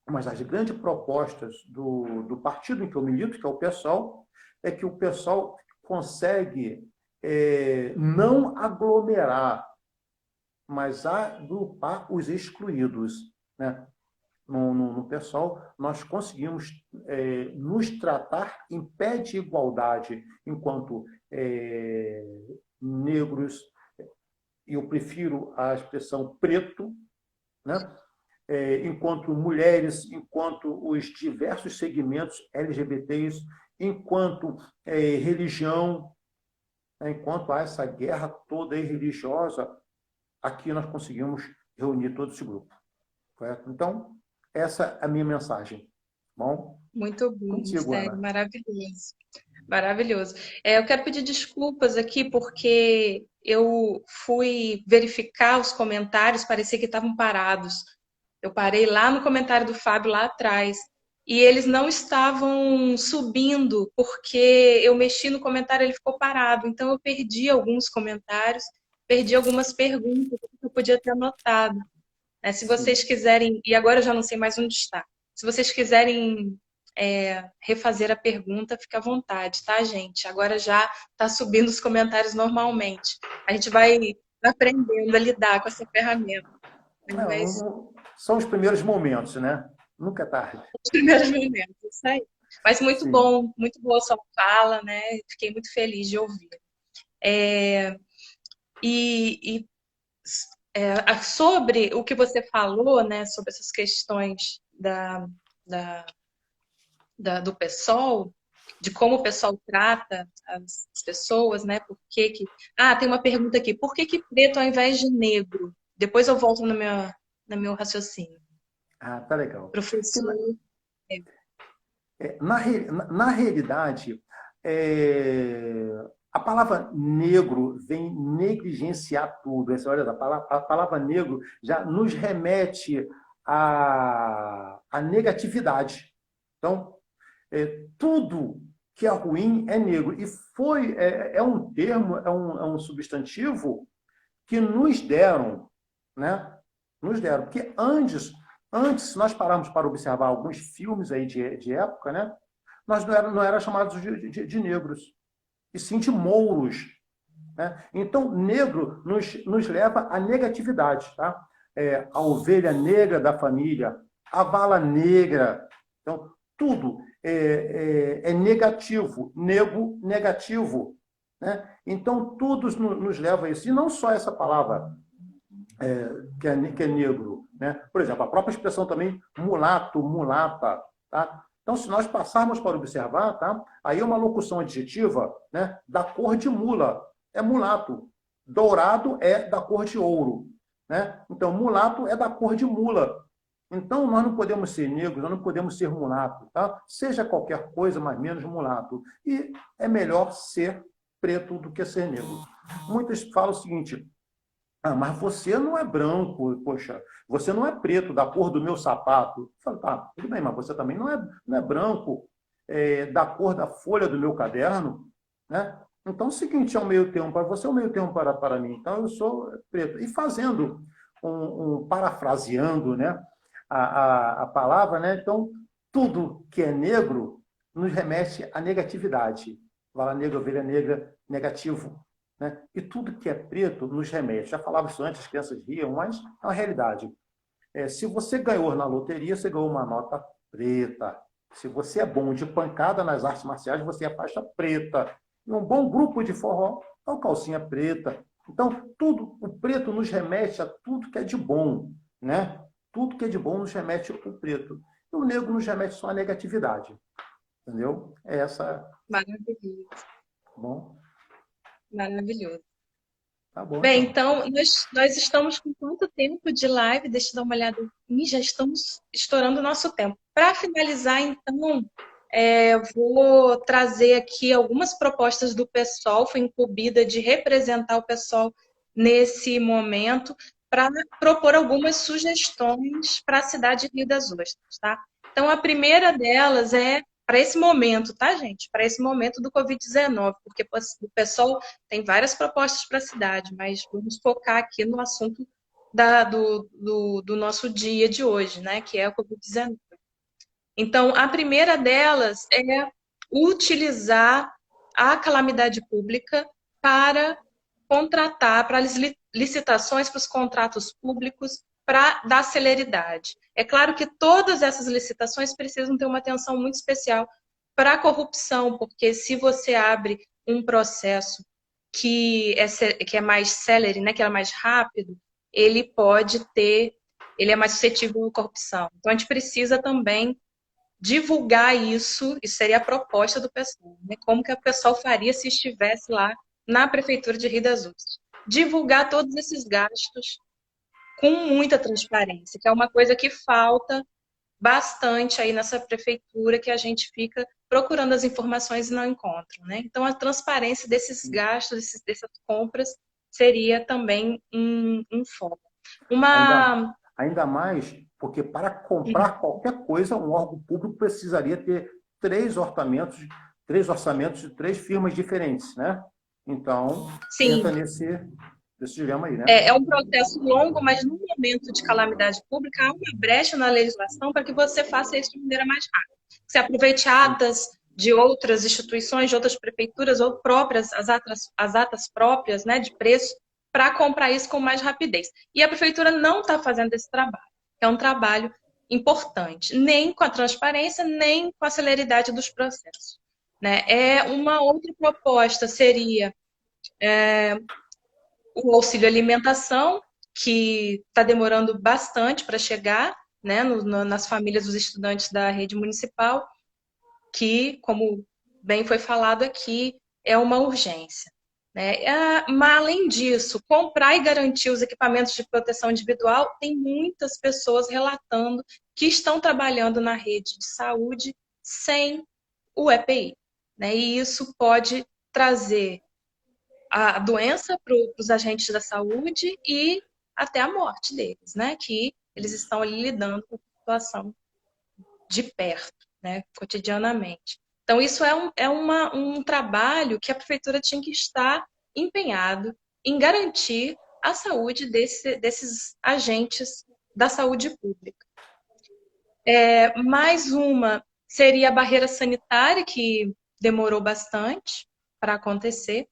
uma das grandes propostas do partido em que eu milito, que é o PSOL, é que o PSOL consegue não aglomerar, mas agrupar os excluídos, né? No PSOL, nós conseguimos nos tratar em pé de igualdade, enquanto negros, e eu prefiro a expressão preto, né? Enquanto mulheres, enquanto os diversos segmentos LGBTs, enquanto religião, né? Enquanto há essa guerra toda religiosa, aqui nós conseguimos reunir todo esse grupo. Correto? Então, essa é a minha mensagem. Bom? Muito bom, Contigo, sério, Ana. maravilhoso. Maravilhoso. Eu quero pedir desculpas aqui porque eu fui verificar os comentários, parecia que estavam parados. Eu parei lá no comentário do Fábio, lá atrás, e eles não estavam subindo, porque eu mexi no comentário e ele ficou parado. Então eu perdi alguns comentários, perdi algumas perguntas que eu podia ter anotado, né? Se Sim. vocês quiserem, e agora eu já não sei mais onde está. Se vocês quiserem refazer a pergunta, fica à vontade, tá, gente? Agora já está subindo os comentários normalmente. A gente vai aprendendo a lidar com essa ferramenta. Mas São os primeiros momentos, né? Nunca é tarde. os primeiros momentos, isso aí. Mas Sim. muito boa a sua fala, né? Fiquei muito feliz de ouvir. E sobre o que você falou, né? Sobre essas questões da, do PSOL, de como o PSOL trata as pessoas, né? Por que que... Ah, tem uma pergunta aqui. Por que que preto ao invés de negro? Depois eu volto no meu raciocínio. Ah, tá legal. Porque Professor. na realidade, a palavra negro vem negligenciar tudo. Essa, olha, a palavra negro já nos remete à negatividade. Então, tudo que é ruim é negro. E é um termo, é um substantivo que nos deram, né? Nos deram. Porque se nós pararmos para observar alguns filmes aí de época, né? Nós não era chamados de negros, e sim de mouros. Né? Então, negro nos leva à negatividade. Tá? A ovelha negra da família, a vala negra. Então, tudo é negativo, negativo. Né? Então, tudo nos leva a isso. E não só essa palavra que é negro. Né? Por exemplo, a própria expressão também mulato, mulata. Tá? Então, se nós passarmos para observar, tá? Aí é uma locução adjetiva, né? Da cor de mula, é mulato. Dourado é da cor de ouro. Né? Então, mulato é da cor de mula. Então, nós não podemos ser negros, nós não podemos ser mulato. Tá? Seja qualquer coisa, mas menos mulato. E é melhor ser preto do que ser negro. Muitos falam o seguinte: ah, mas você não é branco, poxa, você não é preto, da cor do meu sapato. Eu falo, tá, tudo bem, mas você também não é branco, da cor da folha do meu caderno, né? Então, é o seguinte, é um meio termo para você, é um meio termo para mim. Então, eu sou preto. E fazendo, parafraseando, né, a palavra, né? Então, tudo que é negro nos remete à negatividade. Vala negra, ovelha negra, negativo. Né? E tudo que é preto nos remete. Já falava isso antes, as crianças riam, mas é uma realidade. Se você ganhou na loteria, você ganhou uma nota preta. Se você é bom de pancada nas artes marciais, você é faixa preta. E um bom grupo de forró é o calcinha preta. Então, o preto nos remete a tudo que é de bom. Né? Tudo que é de bom nos remete ao preto. E o negro nos remete só à negatividade. Entendeu? É essa. Maravilhoso. Bom, Maravilhoso. tá bom, Bem, então. então, nós estamos com quanto tempo de live? Deixa eu dar uma olhada. Ih, já estamos estourando o nosso tempo. Para finalizar, então, eu vou trazer aqui algumas propostas do PSOL. Fui incumbida de representar o PSOL nesse momento. para propor algumas sugestões para a cidade de Rio das Ostras, tá? Então, a primeira delas é para esse momento, tá, gente? Para esse momento do Covid-19, porque o pessoal tem várias propostas para a cidade, mas vamos focar aqui no assunto do nosso dia de hoje, né? Que é o Covid-19. Então, a primeira delas é utilizar a calamidade pública para contratar, para as licitações, para os contratos públicos, para dar celeridade. É claro que todas essas licitações precisam ter uma atenção muito especial para a corrupção, porque se você abre um processo que é mais célere, né, que é mais rápido, ele ele é mais suscetível à corrupção. Então, a gente precisa também divulgar isso seria a proposta do pessoal, né? Como que o pessoal faria se estivesse lá na Prefeitura de Rio das Ostras. Divulgar todos esses gastos com muita transparência, que é uma coisa que falta bastante aí nessa prefeitura, que a gente fica procurando as informações e não encontra, né? Então, a transparência desses gastos, dessas compras, seria também um foco. Ainda, Uma... ainda mais porque para comprar qualquer coisa, um órgão público precisaria ter três orçamentos de três firmas diferentes, né? Então, Sim, entra nesse dilema aí, né? é um processo longo, mas no momento de calamidade pública há uma brecha na legislação para que você faça isso de maneira mais rápida. Você aproveite atas de outras instituições, de outras prefeituras ou próprias, as atas próprias, né, de preço, para comprar isso com mais rapidez. E a prefeitura não está fazendo esse trabalho. É um trabalho importante, nem com a transparência, nem com a celeridade dos processos, né? Uma outra proposta seria o auxílio alimentação, que está demorando bastante para chegar, né, nas famílias dos estudantes da rede municipal, que, como bem foi falado aqui, é uma urgência, né? Mas, além disso, comprar e garantir os equipamentos de proteção individual, tem muitas pessoas relatando que estão trabalhando na rede de saúde sem o EPI, né? E isso pode trazer a doença para os agentes da saúde e até a morte deles, né? Que eles estão ali lidando com a situação de perto, né? Cotidianamente. Então, isso um trabalho que a prefeitura tinha que estar empenhado em garantir a saúde desses agentes da saúde pública. Mais uma seria a barreira sanitária, que demorou bastante para acontecer.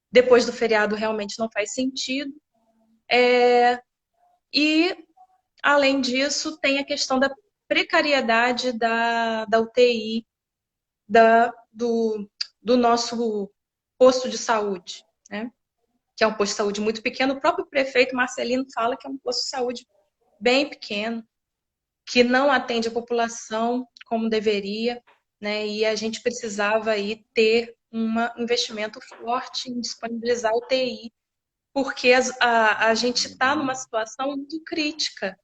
Depois do feriado realmente não faz sentido. E, além disso, tem a questão da precariedade da UTI, do nosso posto de saúde, né? Que é um posto de saúde muito pequeno. O próprio prefeito Marcelino fala que é um posto de saúde bem pequeno, que não atende a população como deveria, né? E a gente precisava aí ter um investimento forte em disponibilizar UTI, porque a gente está numa situação muito crítica,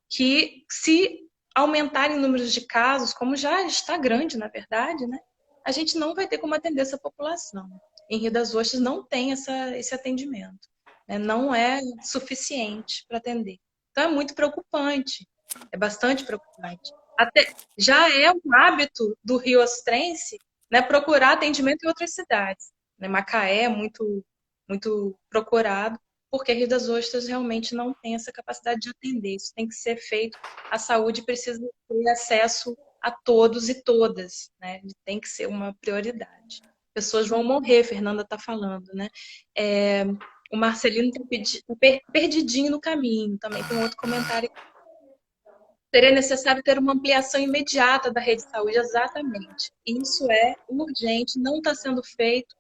que se aumentarem números de casos, como já está grande, na verdade, né, a gente não vai ter como atender essa população. Em Rio das Ostras não tem esse atendimento, né, não é suficiente para atender. Então é muito preocupante, é bastante preocupante. Já é um hábito do Rio Ostrense, né, procurar atendimento em outras cidades. Né, Macaé é muito procurado, porque Rio das Ostras realmente não tem essa capacidade de atender. Isso tem que ser feito. A saúde precisa ter acesso a todos e todas, né? Tem que ser uma prioridade. Pessoas vão morrer, Fernanda está falando, né? O Marcelino está perdidinho no caminho. Também tem um outro comentário. Seria necessário ter uma ampliação imediata da rede de saúde, exatamente. Isso é urgente, não está sendo feito.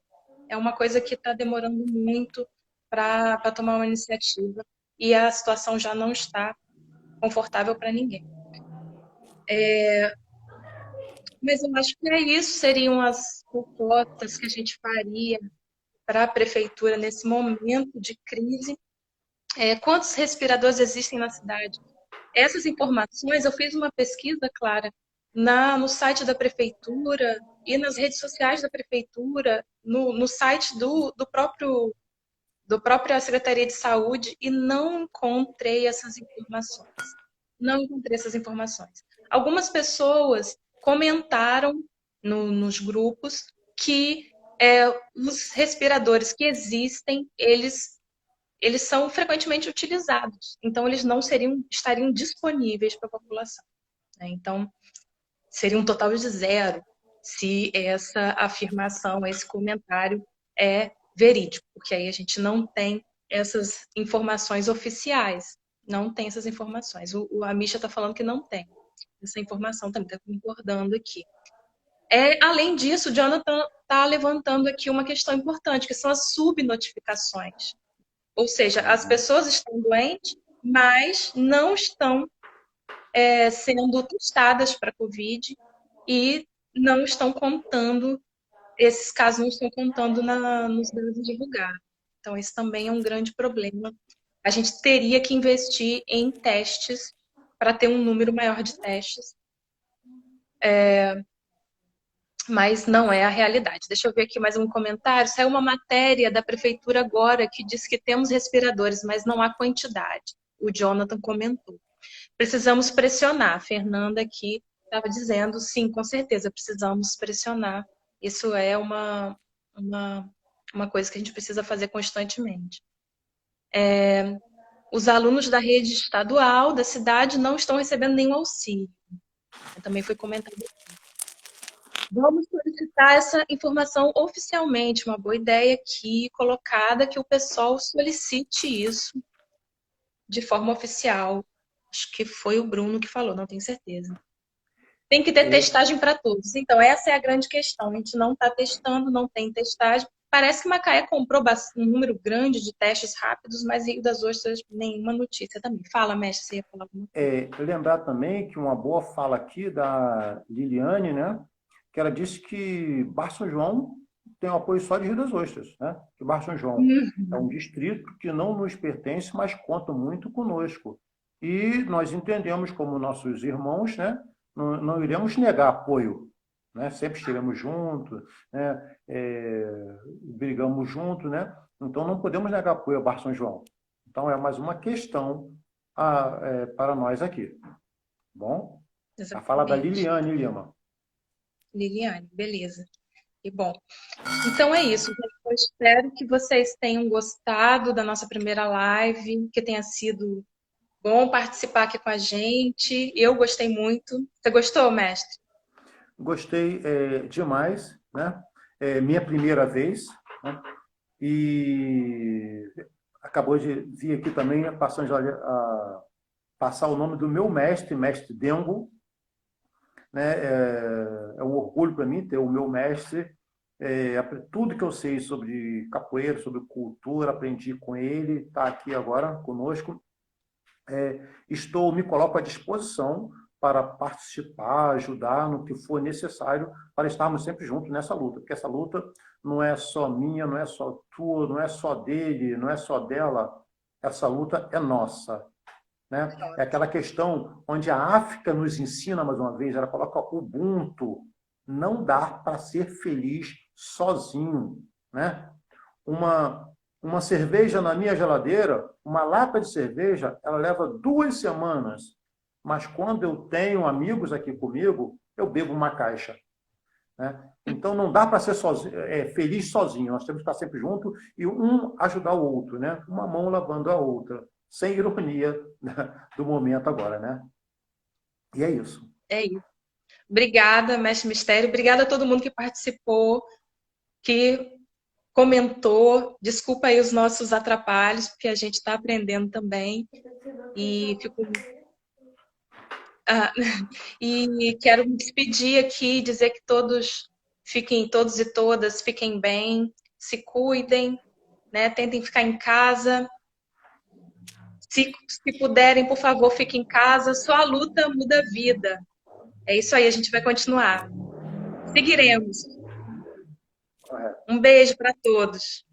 É uma coisa que está demorando muito para tomar uma iniciativa e a situação já não está confortável para ninguém. Mas eu acho que é isso, seriam as propostas que a gente faria para a prefeitura nesse momento de crise. Quantos respiradores existem na cidade? Essas informações, eu fiz uma pesquisa, Clara, no site da prefeitura e nas redes sociais da prefeitura, no site do próprio do própria Secretaria de Saúde e não encontrei essas informações. Não encontrei essas informações. Algumas pessoas comentaram nos grupos que os respiradores que existem, eles são frequentemente utilizados. Então, eles não estariam disponíveis para a população. Né? Então, seria um total de zero se essa afirmação, esse comentário é verídico, porque aí a gente não tem essas informações oficiais. Não tem essas informações. A Misha está falando que não tem essa informação, também está concordando aqui. Além disso, o Jonathan está levantando aqui uma questão importante, que são as subnotificações. Ou seja, as pessoas estão doentes, mas não estão sendo testadas para Covid e não estão contando, esses casos não estão contando nos dados divulgados. Então, esse também é um grande problema. A gente teria que investir em testes para ter um número maior de testes. Mas não é a realidade. Deixa eu ver aqui mais um comentário. Saiu uma matéria da prefeitura agora que diz que temos respiradores, mas não há quantidade. O Jonathan comentou. Precisamos pressionar. A Fernanda aqui estava dizendo, sim, com certeza, precisamos pressionar. Isso é uma coisa que a gente precisa fazer constantemente. Os alunos da rede estadual da cidade não estão recebendo nenhum auxílio. Também foi comentado aqui. Vamos solicitar essa informação oficialmente, uma boa ideia aqui colocada, que o pessoal solicite isso de forma oficial. Acho que foi o Bruno que falou, não tenho certeza. Tem que ter testagem para todos. Então, essa é a grande questão. A gente não está testando, não tem testagem. Parece que Macaé comprou um número grande de testes rápidos, mas Rio das Ostras, nenhuma notícia também. Fala, mestre, você ia falar alguma coisa. Lembrar também que uma boa fala aqui da Liliane, né? Que ela disse que Bar São João tem o apoio só de Rio das Ostras, né? Que Bar São João é um distrito que não nos pertence, mas conta muito conosco. E nós entendemos como nossos irmãos, né? Não iremos negar apoio, né? Sempre estivemos juntos, né? Brigamos juntos, né? Então não podemos negar apoio a Bar São João. Então é mais uma questão para nós aqui. Bom? A fala da Liliane Lima. Liliane, beleza. E bom, então é isso. Eu espero que vocês tenham gostado da nossa primeira live, que tenha sido bom participar aqui com a gente. Eu gostei muito. Você gostou, mestre? Gostei demais, né? Minha primeira vez, né? E acabou de vir aqui também passando a passar o nome do meu mestre Dengo, né? É um orgulho para mim ter o meu mestre. Tudo que eu sei sobre capoeira, sobre cultura, aprendi com ele, está aqui agora conosco. Me coloco à disposição para participar, ajudar no que for necessário para estarmos sempre juntos nessa luta, porque essa luta não é só minha, não é só tua, não é só dele, não é só dela, essa luta é nossa. Né? É aquela questão onde a África nos ensina, mais uma vez, ela coloca o Ubuntu, não dá para ser feliz sozinho. Né? Uma cerveja na minha geladeira, uma lata de cerveja, ela leva 2 semanas. Mas quando eu tenho amigos aqui comigo, eu bebo uma caixa. Né? Então não dá para ser feliz sozinho. Nós temos que estar sempre juntos e um ajudar o outro, né? Uma mão lavando a outra. Sem ironia, né, do momento agora, né? E é isso. É isso. Obrigada, mestre Mistério. Obrigada a todo mundo que participou, que comentou. Desculpa aí os nossos atrapalhos, porque a gente está aprendendo também. E e quero me despedir aqui, dizer que todos e todas fiquem bem, se cuidem, né? Tentem ficar em casa. Se puderem, por favor, fiquem em casa. Só a luta muda a vida. É isso aí, a gente vai continuar. Seguiremos. Um beijo para todos.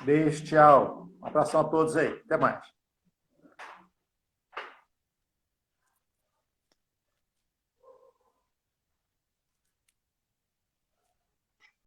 Beijo, tchau. Um abração a todos aí. Até mais.